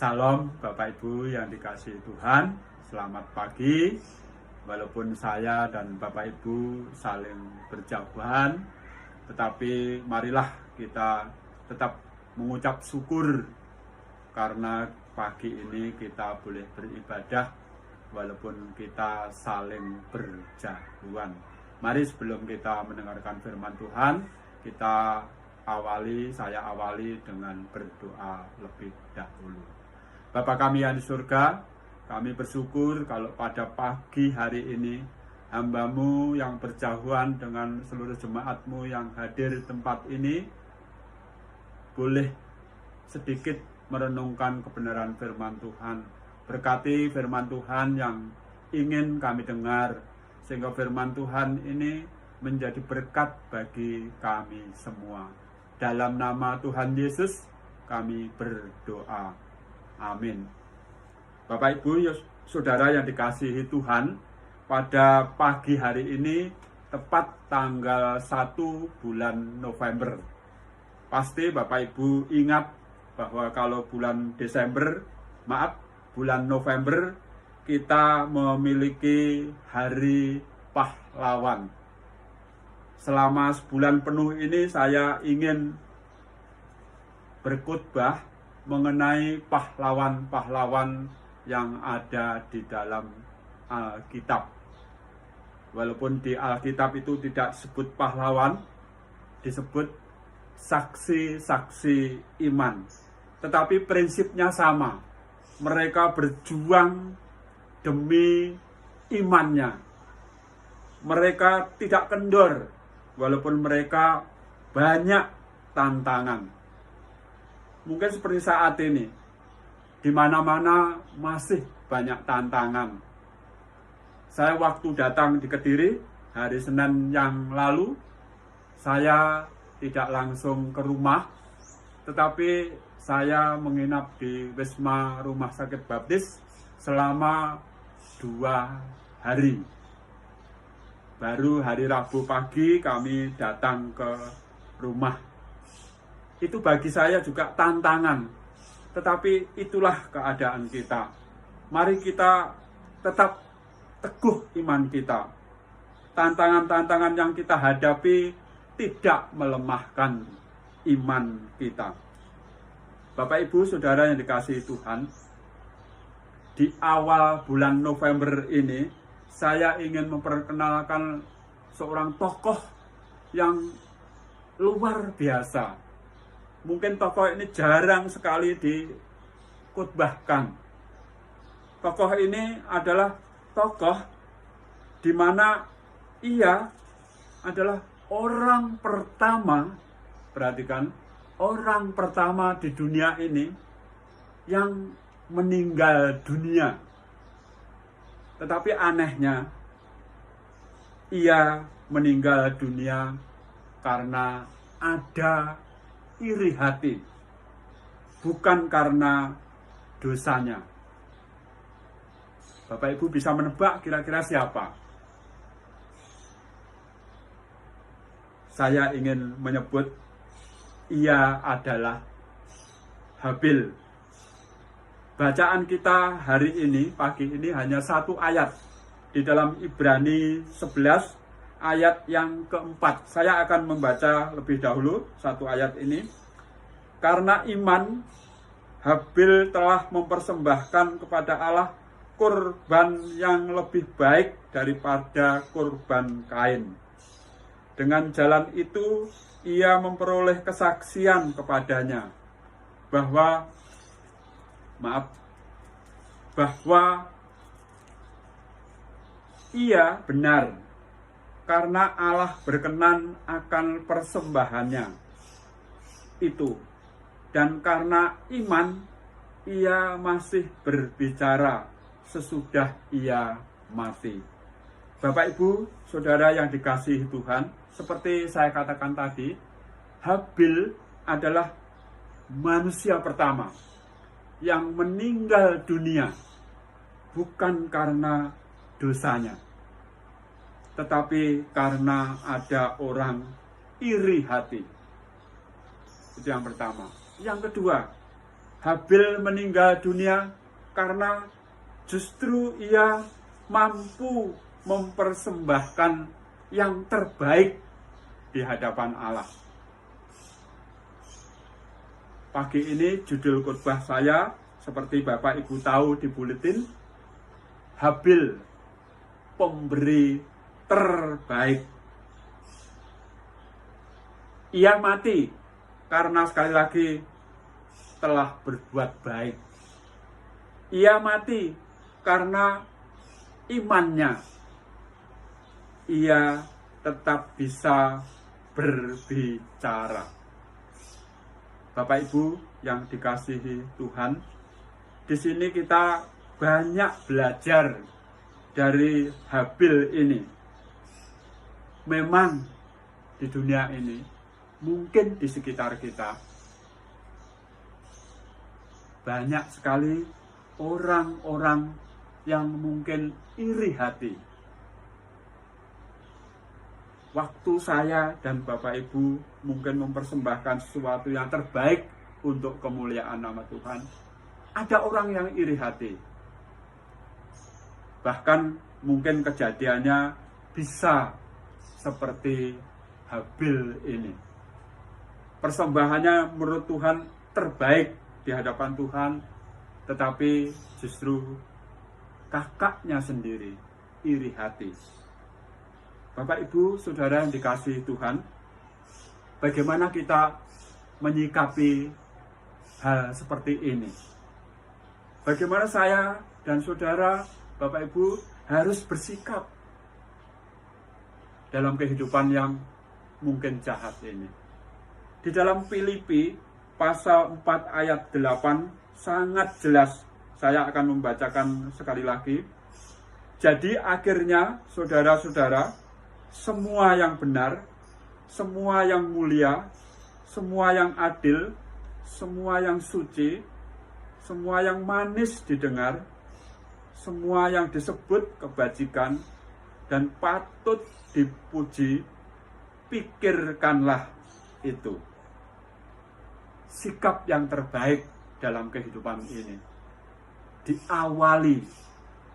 Salam Bapak Ibu yang dikasihi Tuhan, selamat pagi. Walaupun saya dan Bapak Ibu saling berjauhan, tetapi marilah kita tetap mengucap syukur karena pagi ini kita boleh beribadah walaupun kita saling berjauhan. Mari sebelum kita mendengarkan firman Tuhan, saya awali dengan berdoa lebih dahulu. Bapa kami yang di surga, kami bersyukur kalau pada pagi hari ini hamba-Mu yang berjauhan dengan seluruh jemaat-Mu yang hadir di tempat ini boleh sedikit merenungkan kebenaran firman Tuhan. Berkati firman Tuhan yang ingin kami dengar, sehingga firman Tuhan ini menjadi berkat bagi kami semua. Dalam nama Tuhan Yesus kami berdoa. Amin. Bapak Ibu, saudara yang dikasihi Tuhan, pada pagi hari ini tepat tanggal 1 bulan November. Pasti Bapak Ibu ingat bahwa kalau bulan November kita memiliki Hari Pahlawan. Selama sebulan penuh ini saya ingin berkhotbah mengenai pahlawan-pahlawan yang ada di dalam Alkitab. Walaupun di Alkitab itu tidak disebut pahlawan, disebut saksi-saksi iman. Tetapi prinsipnya sama. Mereka berjuang demi imannya. Mereka tidak kendor, walaupun mereka banyak tantangan. Mungkin seperti saat ini, di mana-mana masih banyak tantangan. Saya waktu datang di Kediri, hari Senin yang lalu, saya tidak langsung ke rumah, tetapi saya menginap di Wisma Rumah Sakit Baptis selama 2 hari. Baru hari Rabu pagi kami datang ke rumah. Itu bagi saya juga tantangan. Tetapi itulah keadaan kita. Mari kita tetap teguh iman kita. Tantangan-tantangan yang kita hadapi tidak melemahkan iman kita. Bapak Ibu Saudara yang dikasihi Tuhan, di awal bulan November ini saya ingin memperkenalkan seorang tokoh yang luar biasa. Mungkin tokoh ini jarang sekali dikhotbahkan. Tokoh ini adalah tokoh di mana ia adalah orang pertama, perhatikan, orang pertama di dunia ini yang meninggal dunia. Tetapi anehnya, ia meninggal dunia karena ada iri hati, bukan karena dosanya. Bapak Ibu bisa menebak kira-kira siapa? Saya ingin menyebut ia adalah Habil. Bacaan kita hari ini, pagi ini hanya 1 ayat di dalam Ibrani 11 ayat yang keempat. Saya akan membaca lebih dahulu 1 ayat ini. Karena iman, Habil telah mempersembahkan kepada Allah kurban yang lebih baik daripada kurban Kain. Dengan jalan itu, ia memperoleh kesaksian kepadanya bahwa ia benar, karena Allah berkenan akan persembahannya itu. Dan karena iman, ia masih berbicara sesudah ia mati. Bapak Ibu, Saudara yang dikasihi Tuhan, seperti saya katakan tadi, Habil adalah manusia pertama yang meninggal dunia, bukan karena dosanya, tetapi karena ada orang iri hati. Itu yang pertama. Yang kedua, Habil meninggal dunia karena justru ia mampu mempersembahkan yang terbaik di hadapan Allah. Pagi ini judul khotbah saya, seperti Bapak Ibu tahu di buletin, Habil, pemberi terbaik. Ia mati karena sekali lagi telah berbuat baik. Ia mati karena imannya. Ia tetap bisa berbicara. Bapak Ibu yang dikasihi Tuhan, di sini kita banyak belajar dari Habil ini. Memang di dunia ini, mungkin di sekitar kita, banyak sekali orang-orang yang mungkin iri hati. Waktu saya dan Bapak Ibu mungkin mempersembahkan sesuatu yang terbaik untuk kemuliaan nama Tuhan, ada orang yang iri hati. Bahkan mungkin kejadiannya bisa seperti Habil ini. Persembahannya menurut Tuhan terbaik di hadapan Tuhan, tetapi justru kakaknya sendiri iri hati. Bapak Ibu Saudara yang dikasihi Tuhan, bagaimana kita menyikapi hal seperti ini? Bagaimana saya dan saudara, Bapak Ibu, harus bersikap dalam kehidupan yang mungkin jahat ini? Di dalam Filipi pasal 4 ayat 8 sangat jelas. Saya akan membacakan sekali lagi. Jadi akhirnya saudara-saudara, semua yang benar, semua yang mulia, semua yang adil, semua yang suci, semua yang manis didengar, semua yang disebut kebajikan dan patut dipuji, pikirkanlah itu. Sikap yang terbaik dalam kehidupan ini diawali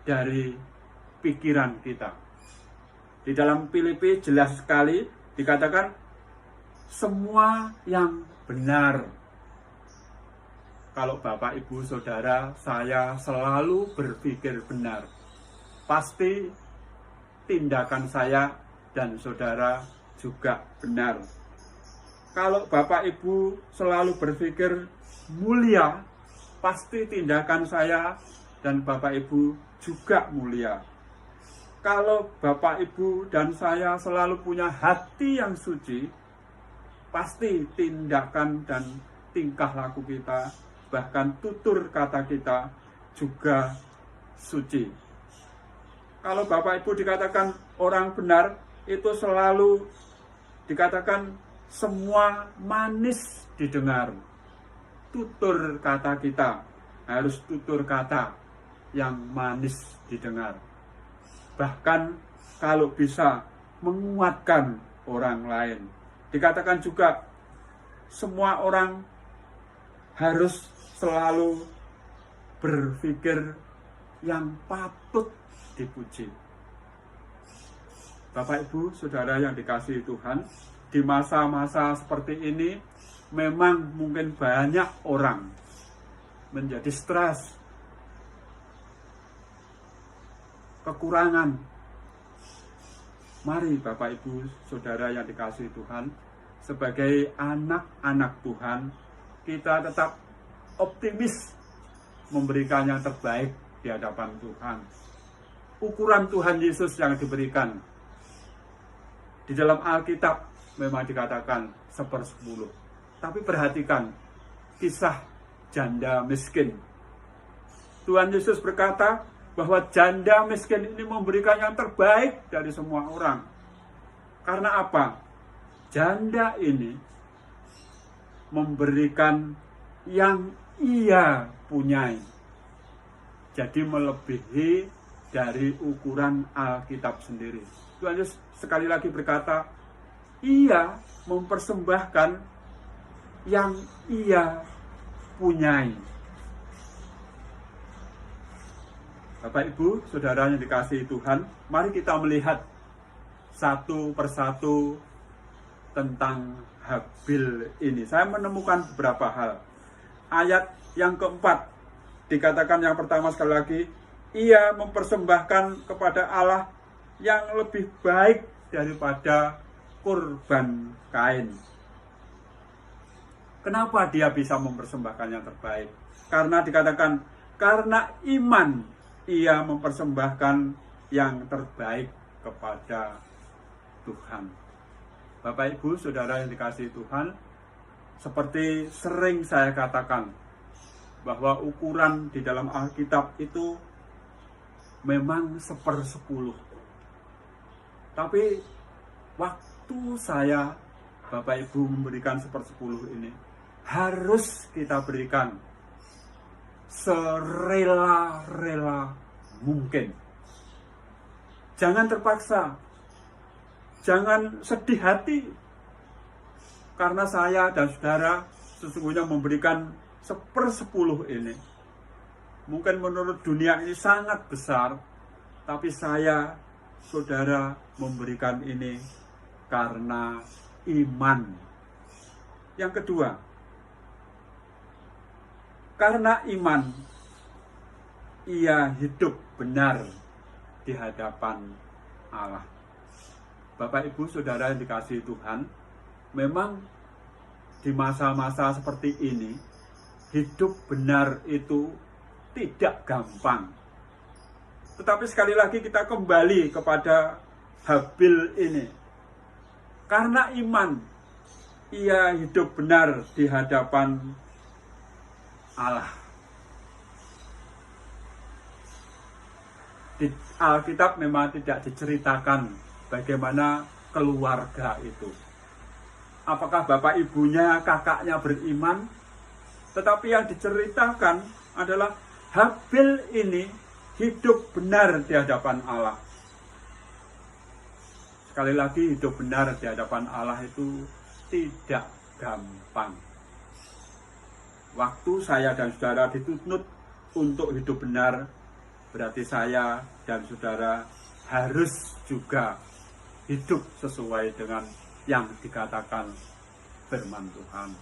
dari pikiran kita. Di dalam Filipi jelas sekali dikatakan semua yang benar. Kalau Bapak Ibu Saudara, saya selalu berpikir benar. Pasti tindakan saya dan saudara juga benar. Kalau Bapak Ibu selalu berpikir mulia, pasti tindakan saya dan Bapak Ibu juga mulia. Kalau Bapak Ibu dan saya selalu punya hati yang suci, pasti tindakan dan tingkah laku kita, bahkan tutur kata kita juga suci. Kalau Bapak Ibu dikatakan orang benar, itu selalu dikatakan semua manis didengar. Tutur kata kita harus tutur kata yang manis didengar. Bahkan kalau bisa menguatkan orang lain. Dikatakan juga semua orang harus selalu berpikir yang patut dipuji. Bapak Ibu Saudara yang dikasihi Tuhan, di masa-masa seperti ini memang mungkin banyak orang menjadi stres, kekurangan. Mari Bapak Ibu Saudara yang dikasihi Tuhan, sebagai anak-anak Tuhan, kita tetap optimis memberikan yang terbaik di hadapan Tuhan. Ukuran Tuhan Yesus yang diberikan di dalam Alkitab memang dikatakan 1/10. Tapi perhatikan kisah janda miskin. Tuhan Yesus berkata bahwa janda miskin ini memberikan yang terbaik dari semua orang. Karena apa? Janda ini memberikan yang ia punyai. Jadi melebihi dari ukuran Alkitab sendiri. Tuhan Yesus sekali lagi berkata, ia mempersembahkan yang ia punyai. Bapak Ibu, Saudara yang dikasihi Tuhan, mari kita melihat satu persatu tentang Habil ini. Saya menemukan beberapa hal. Ayat yang keempat dikatakan yang pertama sekali lagi, ia mempersembahkan kepada Allah yang lebih baik daripada kurban Kain. Kenapa dia bisa mempersembahkan yang terbaik? Karena dikatakan, karena iman ia mempersembahkan yang terbaik kepada Tuhan. Bapak Ibu, Saudara yang dikasihi Tuhan, seperti sering saya katakan, bahwa ukuran di dalam Alkitab itu memang 1/10. Tapi waktu saya, Bapak Ibu, memberikan 1/10 ini, harus kita berikan serela-rela mungkin. Jangan terpaksa, jangan sedih hati, karena saya dan saudara sesungguhnya memberikan 1/10 ini. Mungkin menurut dunia ini sangat besar, tapi saya, saudara, memberikan ini karena iman. Yang kedua, karena iman ia hidup benar di hadapan Allah. Bapak Ibu Saudara yang dikasihi Tuhan, memang di masa-masa seperti ini, hidup benar itu tidak gampang. Tetapi sekali lagi kita kembali kepada Habil ini. Karena iman, ia hidup benar di hadapan Allah. Di Alkitab memang tidak diceritakan bagaimana keluarga itu. Apakah bapak ibunya, kakaknya beriman? Tetapi yang diceritakan adalah Habil ini hidup benar di hadapan Allah. Sekali lagi, hidup benar di hadapan Allah itu tidak gampang. Waktu saya dan saudara dituntut untuk hidup benar, berarti saya dan saudara harus juga hidup sesuai dengan yang dikatakan firman Tuhan.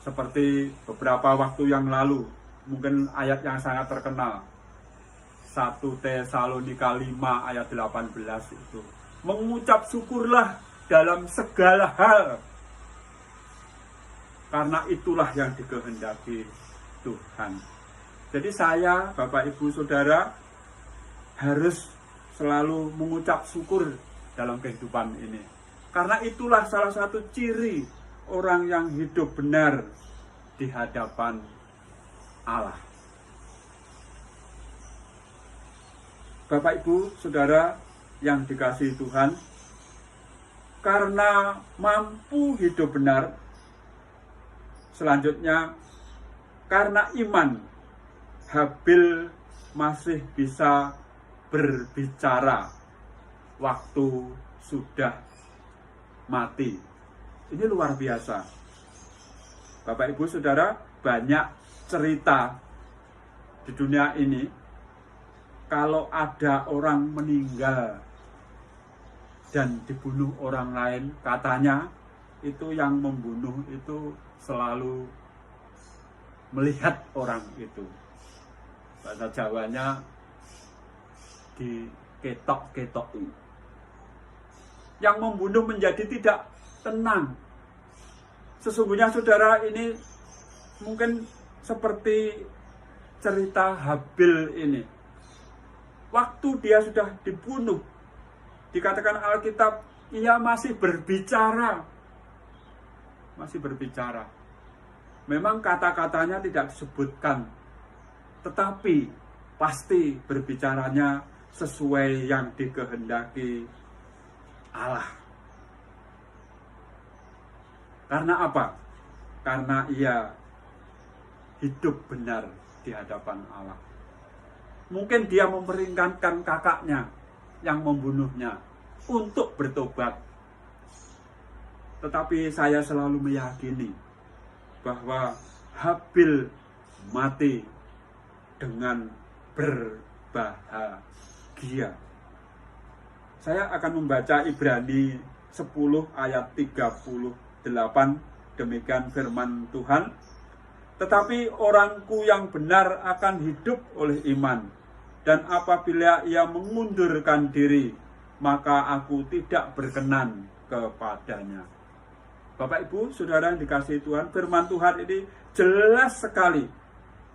Seperti beberapa waktu yang lalu, mungkin ayat yang sangat terkenal, 1 Tesalonika 5 ayat 18 itu, mengucap syukurlah dalam segala hal, karena itulah yang dikehendaki Tuhan. Jadi saya, Bapak Ibu Saudara, harus selalu mengucap syukur dalam kehidupan ini. Karena itulah salah satu ciri orang yang hidup benar di hadapan Allah. Bapak Ibu Saudara yang dikasihi Tuhan, karena mampu hidup benar, selanjutnya karena iman, Habil masih bisa berbicara waktu sudah mati. Ini luar biasa. Bapak Ibu Saudara, banyak cerita di dunia ini, kalau ada orang meninggal dan dibunuh orang lain, katanya itu yang membunuh itu selalu melihat orang itu. Bahasa Jawanya diketok-ketoki. Yang membunuh menjadi tidak tenang. Sesungguhnya saudara, ini mungkin seperti cerita Habil ini. Waktu dia sudah dibunuh, dikatakan Alkitab, ia masih berbicara. Masih berbicara. Memang kata-katanya tidak disebutkan, tetapi pasti berbicaranya sesuai yang dikehendaki Allah. Karena apa? Karena ia hidup benar di hadapan Allah. Mungkin dia memperingatkan kakaknya yang membunuhnya untuk bertobat. Tetapi saya selalu meyakini bahwa Habil mati dengan berbahagia. Saya akan membaca Ibrani 10 ayat 38. Demikian firman Tuhan. Tetapi orangku yang benar akan hidup oleh iman, dan apabila ia mengundurkan diri, maka aku tidak berkenan kepadanya. Bapak Ibu, Saudara yang dikasihi Tuhan, firman Tuhan ini jelas sekali.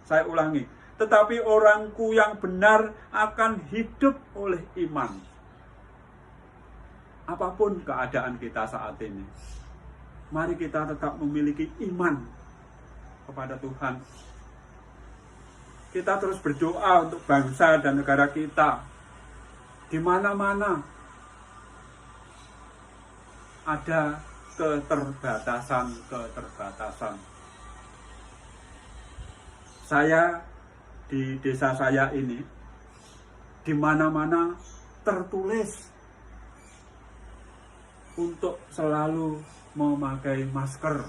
Saya ulangi, tetapi orangku yang benar akan hidup oleh iman. Apapun keadaan kita saat ini, mari kita tetap memiliki iman kepada Tuhan. Kita terus berdoa untuk bangsa dan negara kita. Di mana-mana ada keterbatasan. Saya di desa saya ini, di mana-mana tertulis untuk selalu memakai masker,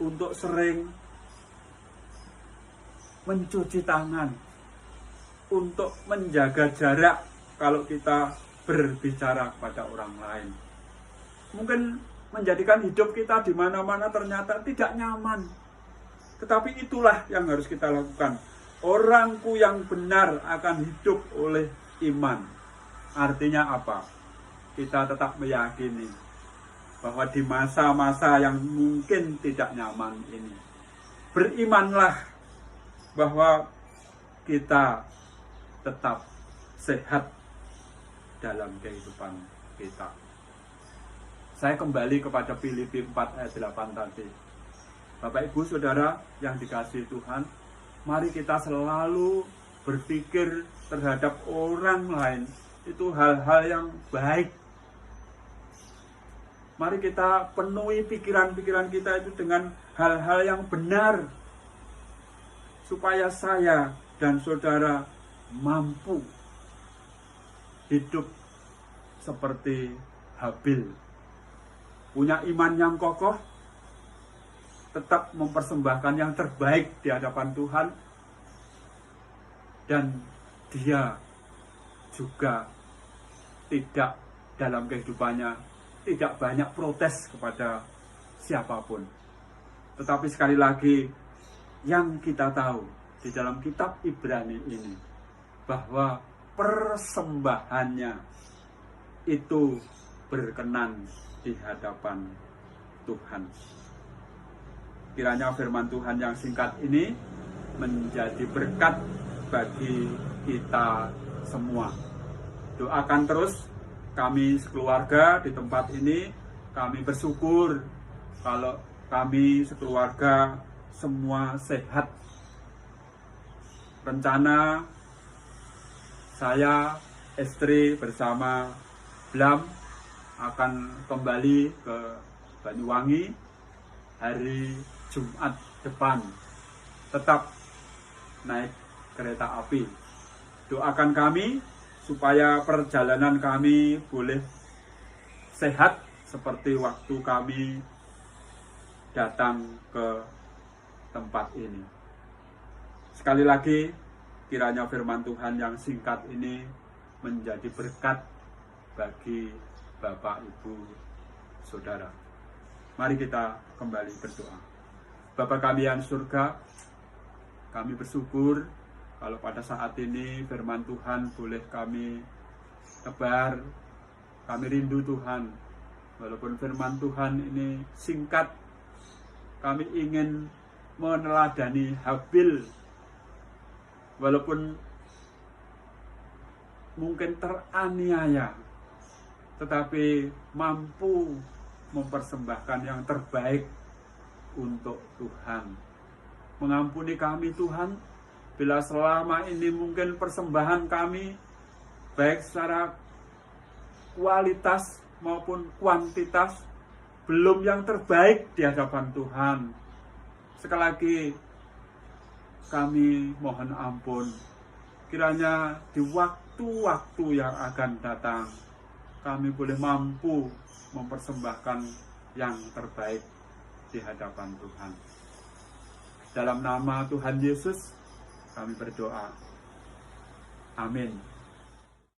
untuk sering mencuci tangan, untuk menjaga jarak kalau kita berbicara kepada orang lain. Mungkin menjadikan hidup kita di mana-mana ternyata tidak nyaman. Tetapi itulah yang harus kita lakukan. Orangku yang benar akan hidup oleh iman. Artinya apa? Kita tetap meyakini bahwa di masa-masa yang mungkin tidak nyaman ini, berimanlah bahwa kita tetap sehat dalam kehidupan kita. Saya kembali kepada Filipi 4 ayat 8 tadi. Bapak Ibu Saudara yang dikasihi Tuhan, mari kita selalu berpikir terhadap orang lain itu hal-hal yang baik. Mari kita penuhi pikiran-pikiran kita itu dengan hal-hal yang benar, supaya saya dan saudara mampu hidup seperti Habil, punya iman yang kokoh, tetap mempersembahkan yang terbaik di hadapan Tuhan, dan dia juga tidak dalam kehidupannya tidak banyak protes kepada siapapun. Tetapi sekali lagi, yang kita tahu di dalam kitab Ibrani ini, bahwa persembahannya itu berkenan di hadapan Tuhan. Kiranya firman Tuhan yang singkat ini menjadi berkat bagi kita semua. Doakan terus kami sekeluarga di tempat ini. Kami bersyukur kalau kami sekeluarga semua sehat. Rencana saya, istri bersama Blam akan kembali ke Banyuwangi hari Jumat depan. Tetap naik kereta api. Doakan kami supaya perjalanan kami boleh sehat seperti waktu kami datang ke tempat ini. Sekali lagi, kiranya firman Tuhan yang singkat ini menjadi berkat bagi Bapak, Ibu, Saudara. Mari kita kembali berdoa. Bapa kami yang surga, kami bersyukur kalau pada saat ini firman Tuhan boleh kami tebar. Kami rindu Tuhan, walaupun firman Tuhan ini singkat, kami ingin meneladani Habil, walaupun mungkin teraniaya, tetapi mampu mempersembahkan yang terbaik untuk Tuhan. Mengampuni kami Tuhan, bila selama ini mungkin persembahan kami, baik secara kualitas maupun kuantitas, belum yang terbaik di hadapan Tuhan. Sekali lagi, kami mohon ampun. Kiranya di waktu-waktu yang akan datang, kami boleh mampu mempersembahkan yang terbaik di hadapan Tuhan. Dalam nama Tuhan Yesus, kami berdoa. Amin.